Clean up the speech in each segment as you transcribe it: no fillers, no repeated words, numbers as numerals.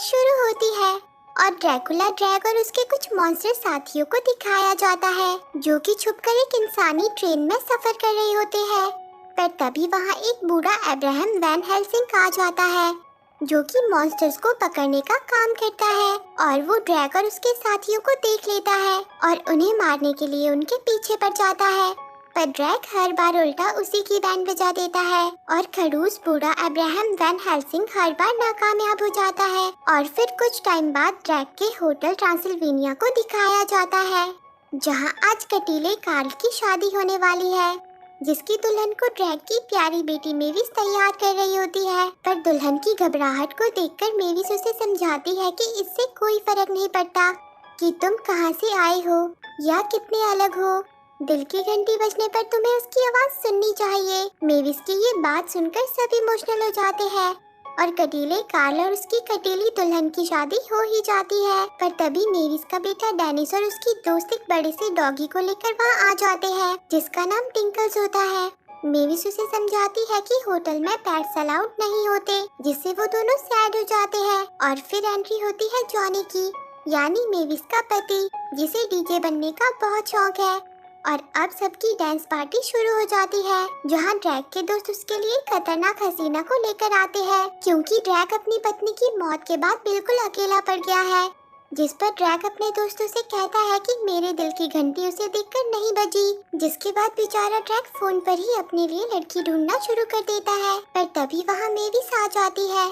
शुरू होती है और ड्रैकुला ड्रैग और उसके कुछ मॉन्स्टर साथियों को दिखाया जाता है जो कि छुपकर एक इंसानी ट्रेन में सफर कर रहे होते हैं। पर तभी वहाँ एक बूढ़ा अब्राहम वैन हेल्सिंग आ जाता है जो कि मॉन्स्टर्स को पकड़ने का काम करता है और वो ड्रैग और उसके साथियों को देख लेता है और उन्हें मारने के लिए उनके पीछे पड़ जाता है। पर ड्रैग हर बार उल्टा उसी की बैंड बजा देता है और खड़ूस बूढ़ा अब्राहम वैन हेल्सिंग हर बार नाकामयाब हो जाता है। और फिर कुछ टाइम बाद ड्रैग के होटल ट्रांसिल्वेनिया को दिखाया जाता है जहां आज कटीले कार्ल की शादी होने वाली है जिसकी दुल्हन को ड्रैग की प्यारी बेटी मेविस तैयार कर रही होती है। पर दुल्हन की घबराहट को देखकर मेविस उसे समझाती है कि इससे कोई फर्क नहीं पड़ता कि तुम कहां से आए हो या कितने अलग हो। दिल की घंटी बजने पर तुम्हें उसकी आवाज सुननी चाहिए। मेविस की ये बात सुनकर सब इमोशनल हो जाते हैं और कटीले कार्ल और उसकी कटीली दुल्हन की शादी हो ही जाती है। पर तभी मेविस का बेटा डेनिस और उसकी दोस्त एक बड़े से डॉगी को लेकर वहाँ आ जाते हैं जिसका नाम टिंकल्स होता है। मेविस उसे समझाती है कि होटल में पेट्स अलाउड नहीं होते जिससे वो दोनों सैड हो जाते हैं। और फिर एंट्री होती है जॉनी की यानी मेविस का पति जिसे डीजे बनने का बहुत शौक है। और अब सबकी डांस पार्टी शुरू हो जाती है जहां ड्रैग के दोस्त उसके लिए खतरनाक हसीना को लेकर आते हैं क्योंकि ड्रैग अपनी पत्नी की मौत के बाद बिल्कुल अकेला पड़ गया है। जिस पर ड्रैग अपने दोस्तों से कहता है कि मेरे दिल की घंटी उसे देखकर नहीं बजी। जिसके बाद बेचारा ड्रैग फोन पर ही अपने लिए लड़की ढूंढना शुरू कर देता है। पर तभी वहाँ मेविस आ जाती है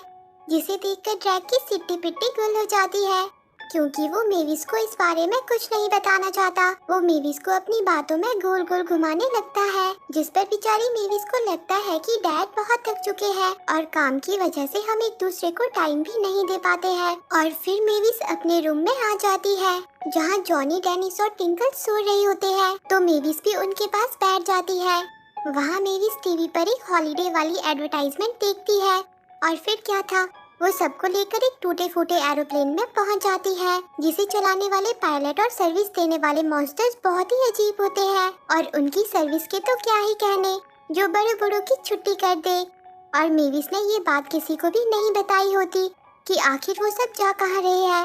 जिसे देखकर ड्रैग की सिट्टी पिट्टी गुल हो जाती है क्योंकि वो मेविस को इस बारे में कुछ नहीं बताना चाहता। वो मेविस को अपनी बातों में गोल गोल घुमाने लगता है जिस पर बेचारी मेविस को लगता है कि डैड बहुत थक चुके हैं और काम की वजह से हम एक दूसरे को टाइम भी नहीं दे पाते हैं। और फिर मेविस अपने रूम में आ जाती है जहाँ जॉनी डेनिस और टिंकल सो रहे होते हैं तो मेविस भी उनके पास बैठ जाती है। वहाँ मेविस टीवी पर एक हॉलीडे वाली एडवर्टाइजमेंट देखती है और फिर क्या था वो सबको लेकर एक टूटे फूटे एरोप्लेन में पहुंच जाती है जिसे चलाने वाले पायलट और सर्विस देने वाले मॉन्स्टर्स बहुत ही अजीब होते हैं और उनकी सर्विस के तो क्या ही कहने जो बड़े बड़ों की छुट्टी कर दे। और मेविस ने ये बात किसी को भी नहीं बताई होती कि आखिर वो सब जा कहाँ रहे हैं।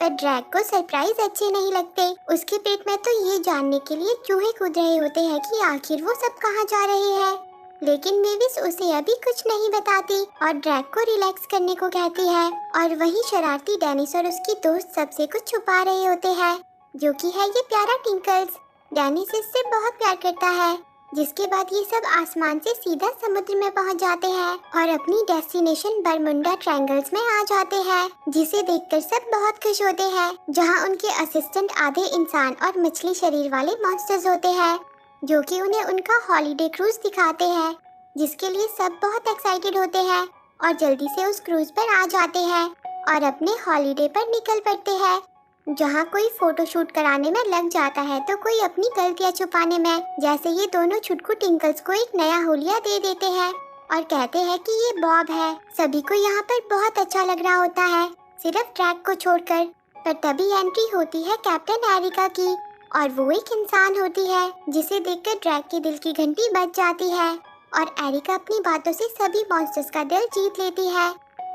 पर ड्रैग को सरप्राइज अच्छे नहीं लगते। उसके पेट में तो ये जानने के लिए चूहे कूद रहे होते हैं कि आखिर वो सब कहाँ जा रहे हैं। लेकिन मेविस उसे अभी कुछ नहीं बताती और ड्रैग को रिलैक्स करने को कहती है। और वहीं शरारती डेनिस और उसकी दोस्त सबसे कुछ छुपा रहे होते हैं जो कि है ये प्यारा टिंकल्स। डेनिस इससे बहुत प्यार करता है जिसके बाद ये सब आसमान से सीधा समुद्र में पहुंच जाते हैं और अपनी डेस्टिनेशन बरमुंडा ट्रायंगल्स में आ जाते हैं जिसे देखकर सब बहुत खुश होते हैं जहां उनके असिस्टेंट आधे इंसान और मछली शरीर वाले मॉन्स्टर्स होते हैं जो कि उन्हें उनका हॉलीडे क्रूज दिखाते हैं जिसके लिए सब बहुत एक्साइटेड होते हैं और जल्दी से उस क्रूज पर आ जाते हैं और अपने हॉलीडे पर निकल पड़ते हैं जहां कोई फोटो शूट कराने में लग जाता है तो कोई अपनी गलतियां छुपाने में। जैसे ये दोनों छुटकू टिंकल्स को एक नया होलिया दे देते हैं और कहते हैं कि ये बॉब है। सभी को यहाँ पर बहुत अच्छा लग रहा होता है सिर्फ ड्रैग को छोड़कर। पर तभी एंट्री होती है कैप्टन एरिका की और वो एक इंसान होती है जिसे देखकर ड्रैग के दिल की घंटी बज जाती है और एरिका अपनी बातों से सभी मॉन्स्टर्स का दिल जीत लेती है।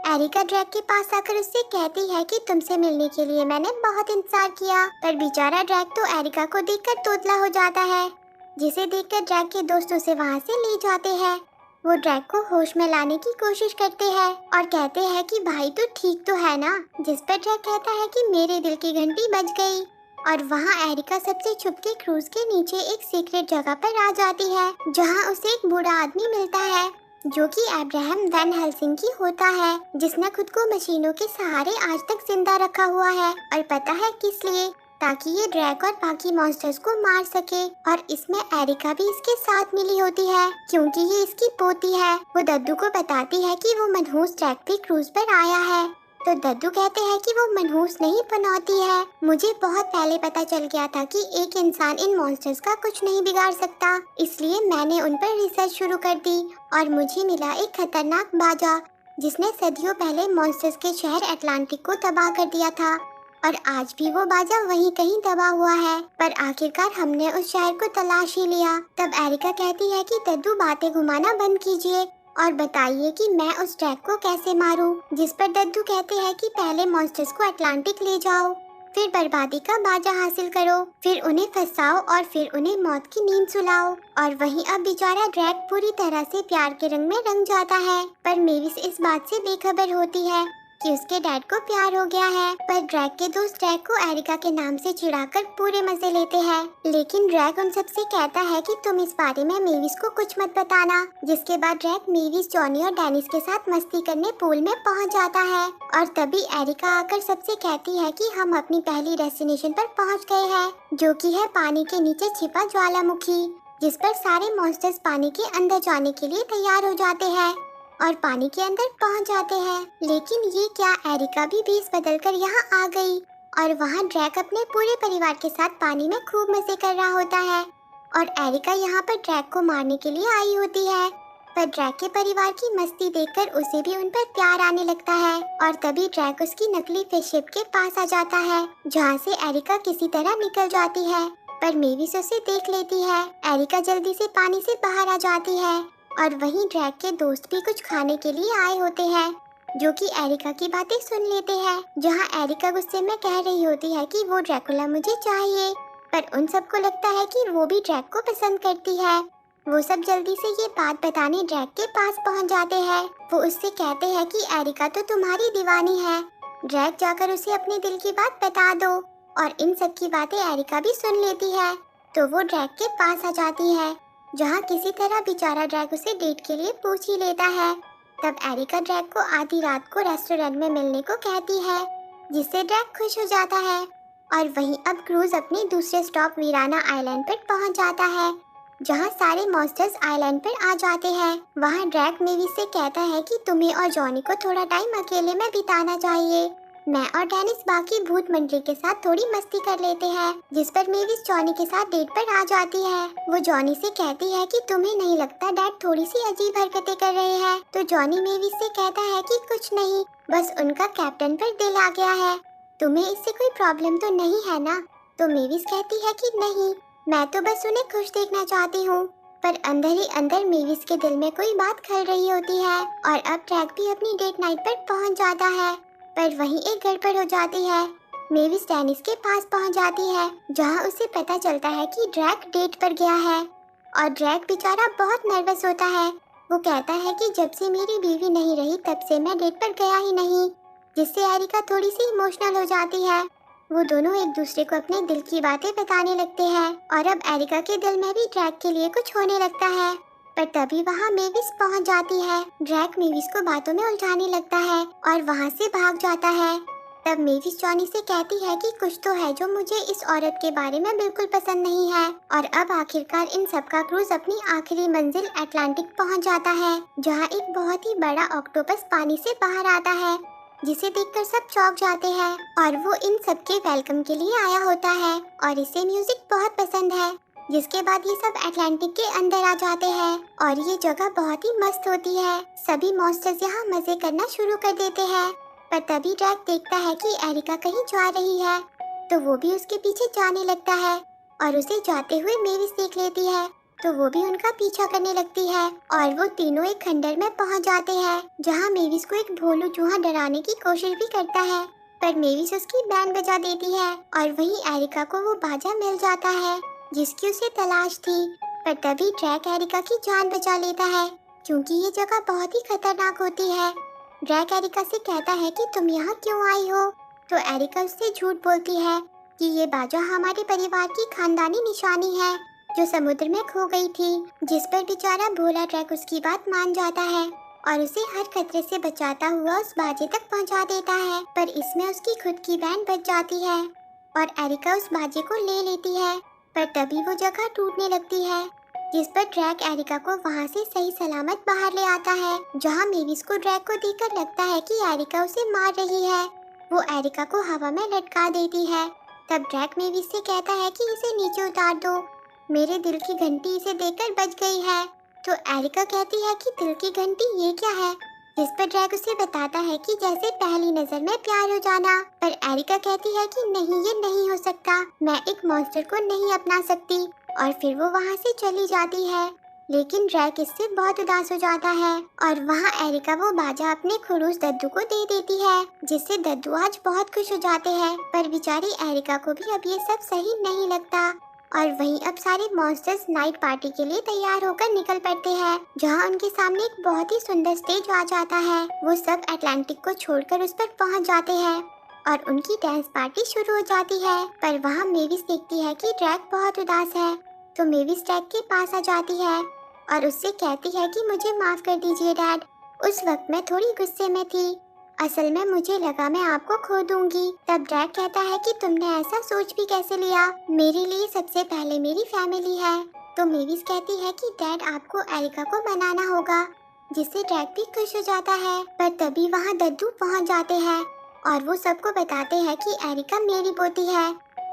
एरिका ड्रैग के पास आकर उससे कहती है कि तुमसे मिलने के लिए मैंने बहुत इंतजार किया। पर बेचारा ड्रैग तो एरिका को देखकर तोतला हो जाता है जिसे देखकर ड्रैग के दोस्त उसे वहाँ से ले जाते हैं। वो ड्रैग को होश में लाने की कोशिश करते हैं और कहते हैं कि भाई तू ठीक तो है ना। जिस पर ड्रैग कहता है कि मेरे दिल की घंटी बज गई। और वहाँ एरिका सबसे छुप के क्रूज के नीचे एक सीक्रेट जगह पर आ जाती है जहाँ उसे एक बूढ़ा आदमी मिलता है जो कि अब्राहम वैन हेल्सिंग की होता है जिसने खुद को मशीनों के सहारे आज तक जिंदा रखा हुआ है और पता है किस लिए, ताकि ये ड्रैग और बाकी मॉन्स्टर्स को मार सके। और इसमें एरिका भी इसके साथ मिली होती है क्योंकि ये इसकी पोती है। वो दद्दू को बताती है कि वो मनहूस ड्रैग भी क्रूज पर आया है तो दद्दू कहते हैं कि वो मनहूस नहीं पनौती है। मुझे बहुत पहले पता चल गया था कि एक इंसान इन मॉन्स्टर्स का कुछ नहीं बिगाड़ सकता, इसलिए मैंने उन पर रिसर्च शुरू कर दी और मुझे मिला एक खतरनाक बाजा जिसने सदियों पहले मॉन्स्टर्स के शहर अटलांटिक को तबाह कर दिया था और आज भी वो बाजा वहीं कहीं दबा हुआ है। पर आखिरकार हमने उस शहर को तलाश ही लिया। तब एरिका कहती है कि दद्दू बातें घुमाना बंद कीजिए और बताइए कि मैं उस ड्रैग को कैसे मारूं। जिस पर दद्दू कहते हैं कि पहले मॉन्स्टर्स को अटलांटिक ले जाओ, फिर बर्बादी का बाजा हासिल करो, फिर उन्हें फंसाओ और फिर उन्हें मौत की नींद सुलाओ। और वहीं अब बेचारा ड्रैग पूरी तरह से प्यार के रंग में रंग जाता है, पर मेविस इस बात से बेखबर होती है कि उसके डैड को प्यार हो गया है। पर ड्रैग के दोस्त ड्रैग को एरिका के नाम से चिढ़ाकर पूरे मजे लेते हैं, लेकिन ड्रैग उन सबसे कहता है कि तुम इस बारे में मेविस को कुछ मत बताना। जिसके बाद ड्रैग मेविस, जॉनी और डेनिस के साथ मस्ती करने पूल में पहुंच जाता है और तभी एरिका आकर सबसे कहती है कि हम अपनी पहली डेस्टिनेशन पर पहुंच गए हैं, जो कि है पानी के नीचे छिपा ज्वालामुखी, जिस पर सारे मॉन्स्टर्स पानी के अंदर जाने के लिए तैयार हो जाते हैं और पानी के अंदर पहुंच जाते हैं। लेकिन ये क्या, एरिका भी भेस बदलकर यहाँ आ गई और वहाँ ड्रैग अपने पूरे परिवार के साथ पानी में खूब मजे कर रहा होता है और एरिका यहाँ पर ड्रैग को मारने के लिए आई होती है। पर ड्रैग के परिवार की मस्ती देखकर उसे भी उन पर प्यार आने लगता है और तभी ड्रैग उसकी नकली फिश शिप के पास आ जाता है, जहाँ से एरिका किसी तरह निकल जाती है। पर मेविस उसे देख लेती है। एरिका जल्दी से पानी से बाहर आ जाती है और वहीं ड्रैग के दोस्त भी कुछ खाने के लिए आए होते हैं, जो कि एरिका की बातें सुन लेते हैं। जहां एरिका गुस्से में कह रही होती है कि वो ड्रैकुला मुझे चाहिए, पर उन सबको लगता है कि वो भी ड्रैग को पसंद करती है। वो सब जल्दी से ये बात बताने ड्रैग के पास पहुंच जाते हैं। वो उससे कहते हैं कि एरिका तो तुम्हारी दीवानी है। ड्रैग जाकर उसे अपने दिल की बात बता दो और इन सब की बातें एरिका भी सुन लेती है, तो वो ड्रैग के पास आ जाती है, जहाँ किसी तरह बेचारा ड्रैग उसे डेट के लिए पूछ ही लेता है। तब एरिका ड्रैग को आधी रात को रेस्टोरेंट में मिलने को कहती है, जिससे ड्रैग खुश हो जाता है। और वहीं अब क्रूज अपने दूसरे स्टॉप वीराना आइलैंड पर पहुंच जाता है, जहां सारे मॉन्स्टर्स आइलैंड पर आ जाते हैं। वहां ड्रैग मेविस से कहता है कि तुम्हें और जॉनी को थोड़ा टाइम अकेले में बिताना चाहिए। मैं और डेनिस बाकी भूत मंडली के साथ थोड़ी मस्ती कर लेते हैं, जिस पर मेविस जॉनी के साथ डेट पर आ जाती है। वो जॉनी से कहती है कि तुम्हें नहीं लगता डैड थोड़ी सी अजीब हरकतें कर रहे हैं? तो जॉनी मेविस से कहता है कि कुछ नहीं, बस उनका कैप्टन पर दिल आ गया है। तुम्हें इससे कोई प्रॉब्लम तो नहीं है ना? तो मेविस कहती है कि नहीं, मैं तो बस उन्हें खुश देखना चाहती हूँ। पर अंदर ही अंदर मेविस के दिल में कोई बात खल रही होती है और अब ड्रैग भी अपनी डेट नाइट पर पहुँच जाता है। पर वहीं एक गड़बड़ हो जाती है। मेविस डेनिस के पास पहुंच जाती है, जहां उसे पता चलता है कि ड्रैग डेट पर गया है और ड्रैग बेचारा बहुत नर्वस होता है। वो कहता है कि जब से मेरी बीवी नहीं रही तब से मैं डेट पर गया ही नहीं, जिससे एरिका थोड़ी सी इमोशनल हो जाती है। वो दोनों एक दूसरे को अपने दिल की बातें बताने लगते हैं और अब एरिका के दिल में भी ड्रैग के लिए कुछ होने लगता है। पर तभी वहाँ मेविस पहुँच जाती है। ड्रैग मेविस को बातों में उलझाने लगता है और वहाँ से भाग जाता है। तब मेविस जॉनी से कहती है कि कुछ तो है जो मुझे इस औरत के बारे में बिल्कुल पसंद नहीं है। और अब आखिरकार इन सबका क्रूज अपनी आखिरी मंजिल अटलांटिक पहुँच जाता है, जहाँ एक बहुत ही बड़ा ऑक्टोपस पानी से बाहर आता है, जिसे देखकर सब चौंक जाते हैं और वो इन सबके वेलकम के लिए आया होता है और इसे म्यूजिक बहुत पसंद है। जिसके बाद ये सब अटलांटिक के अंदर आ जाते हैं और ये जगह बहुत ही मस्त होती है। सभी मॉन्स्टर्स यहाँ मजे करना शुरू कर देते हैं। पर तभी ड्रैग देखता है कि एरिका कहीं जा रही है, तो वो भी उसके पीछे जाने लगता है और उसे जाते हुए मेविस देख लेती है, तो वो भी उनका पीछा करने लगती है और वो तीनों एक खंडर में पहुंच जाते हैं, जहां मेविस को एक भोलू चूहा डराने की कोशिश भी करता है। पर मेविस उसकी बैंड बजा देती है और वहीं एरिका को वो बाजा मिल जाता है जिसकी उसे तलाश थी। पर तभी ड्रैग एरिका की जान बचा लेता है, क्योंकि ये जगह बहुत ही खतरनाक होती है। ड्रैग एरिका से कहता है कि तुम यहाँ क्यों आई हो? तो एरिका उससे झूठ बोलती है कि ये बाजा हमारे परिवार की खानदानी निशानी है, जो समुद्र में खो गई थी। जिस पर बेचारा भोला ड्रैग उसकी बात मान जाता है और उसे हर खतरे से बचाता हुआ उस बाजे तक पहुंचा देता है। पर इसमें उसकी खुद की बैंड बच जाती है और एरिका उस बाजे को ले लेती है। पर तभी वो जगह टूटने लगती है, जिस पर ड्रैग एरिका को वहां से सही सलामत बाहर ले आता है, जहां मेविस को ड्रैग को देखकर लगता है कि एरिका उसे मार रही है। वो एरिका को हवा में लटका देती है। तब ड्रैग मेविस से कहता है कि इसे नीचे उतार दो, मेरे दिल की घंटी इसे देखकर बज गई है। तो एरिका कहती है कि दिल की घंटी ये क्या है? जिस पर ड्रैग उसे बताता है कि जैसे पहली नजर में प्यार हो जाना। पर एरिका कहती है कि नहीं, ये नहीं हो सकता, मैं एक मॉन्स्टर को नहीं अपना सकती। और फिर वो वहाँ से चली जाती है। लेकिन ड्रैक इससे बहुत उदास हो जाता है और वहाँ एरिका वो बाजा अपने खड़ूस दद्दू को दे देती है, जिससे दद्दू आज बहुत खुश हो जाते हैं। पर बेचारी एरिका को भी अब ये सब सही नहीं लगता और वहीं अब सारे मॉन्स्टर्स नाइट पार्टी के लिए तैयार होकर निकल पड़ते हैं, जहाँ उनके सामने एक बहुत ही सुंदर स्टेज आ जाता है। वो सब अटलांटिक को छोड़कर उस पर पहुँच जाते हैं और उनकी डांस पार्टी शुरू हो जाती है। पर वहाँ मेविस देखती है कि ड्रैक बहुत उदास है, तो मेविस ड्रैक के पास आ जाती है और उससे कहती है कि मुझे माफ कर दीजिए डैड, उस वक्त मैं थोड़ी गुस्से में थी। असल में मुझे लगा मैं आपको खो दूंगी। तब ड्रैक कहता है कि तुमने ऐसा सोच भी कैसे लिया, मेरे लिए सबसे पहले मेरी फैमिली है। तो मेविस कहती है कि डैड आपको एरिका को मनाना होगा, जिससे ड्रैक भी खुश हो जाता है। पर तभी वहाँ दद्दू पहुँच जाते हैं और वो सबको बताते हैं कि एरिका मेरी पोती है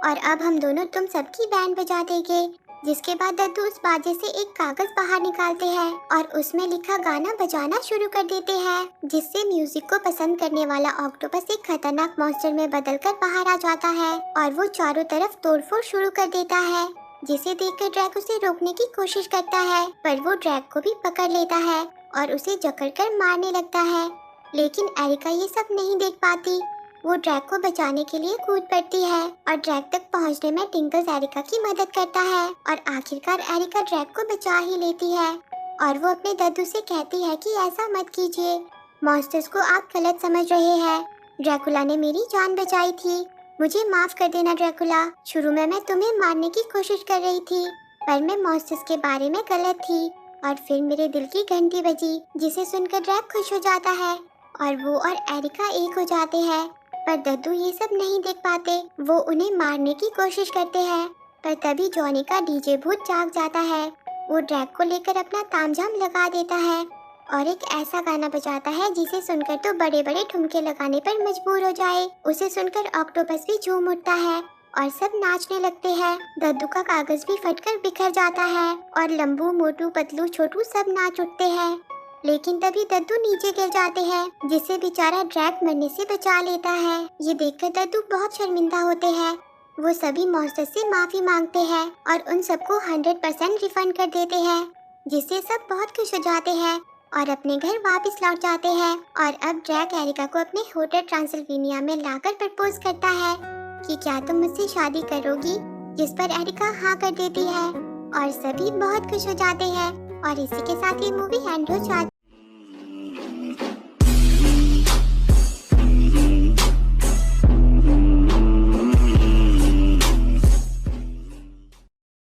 और अब हम दोनों तुम सबकी बैंड बजा देंगे। जिसके बाद दद्दू उस बाजे से एक कागज बाहर निकालते हैं और उसमें लिखा गाना बजाना शुरू कर देते हैं, जिससे म्यूजिक को पसंद करने वाला ऑक्टोपस एक खतरनाक मॉन्स्टर में बदलकर बाहर आ जाता है और वो चारों तरफ तोड़फोड़ शुरू कर देता है, जिसे देखकर ड्रैक उसे रोकने की कोशिश करता है। पर वो ड्रैक को भी पकड़ लेता है और उसे जकड़कर मारने लगता है। लेकिन एरिका ये सब नहीं देख पाती। वो ड्रैक को बचाने के लिए कूद पड़ती है और ड्रैक तक पहुंचने में टिंकल्स एरिका की मदद करता है और आखिरकार एरिका ड्रैक को बचा ही लेती है और वो अपने दद्दू से कहती है कि ऐसा मत कीजिए, मॉन्स्टर्स को आप गलत समझ रहे हैं। ड्रैकुला ने मेरी जान बचाई थी, मुझे माफ कर देना ड्रैकुला। शुरू में मैं तुम्हें मारने की कोशिश कर रही थी, पर मैं मॉन्स्टर्स के बारे में गलत थी और फिर मेरे दिल की घंटी बजी, जिसे सुनकर ड्रैक खुश हो जाता है और वो और एरिका एक हो जाते हैं। पर दद्दू ये सब नहीं देख पाते, वो उन्हें मारने की कोशिश करते हैं। पर तभी जॉनी का डीजे भूत जाग जाता है। वो ड्रैक को लेकर अपना तामझाम लगा देता है और एक ऐसा गाना बजाता है जिसे सुनकर तो बड़े बड़े ठुमके लगाने पर मजबूर हो जाए। उसे सुनकर ऑक्टोपस भी झूम उठता है और सब नाचने लगते हैं। दद्दू का कागज भी फटकर बिखर जाता है और लंबू, मोटू, पतलू, छोटू सब नाच उठते हैं। लेकिन तभी दद्दू नीचे गिर जाते हैं, जिसे बेचारा ड्रैक मरने से बचा लेता है। ये देखकर दद्दू बहुत शर्मिंदा होते हैं। वो सभी मॉन्स्टर से माफी मांगते हैं और उन सबको 100% रिफंड कर देते हैं, जिससे सब बहुत खुश हो जाते हैं और अपने घर वापस लौट जाते हैं। और अब ड्रैक एरिका को अपने होटल ट्रांसिल्वेनिया में लाकर प्रपोज करता है कि क्या तुम मुझसे शादी करोगी, जिस पर एरिका हाँ कर देती है और सभी बहुत खुश हो जाते हैं। और इसी के साथ ये मूवी एंड हो जाती है।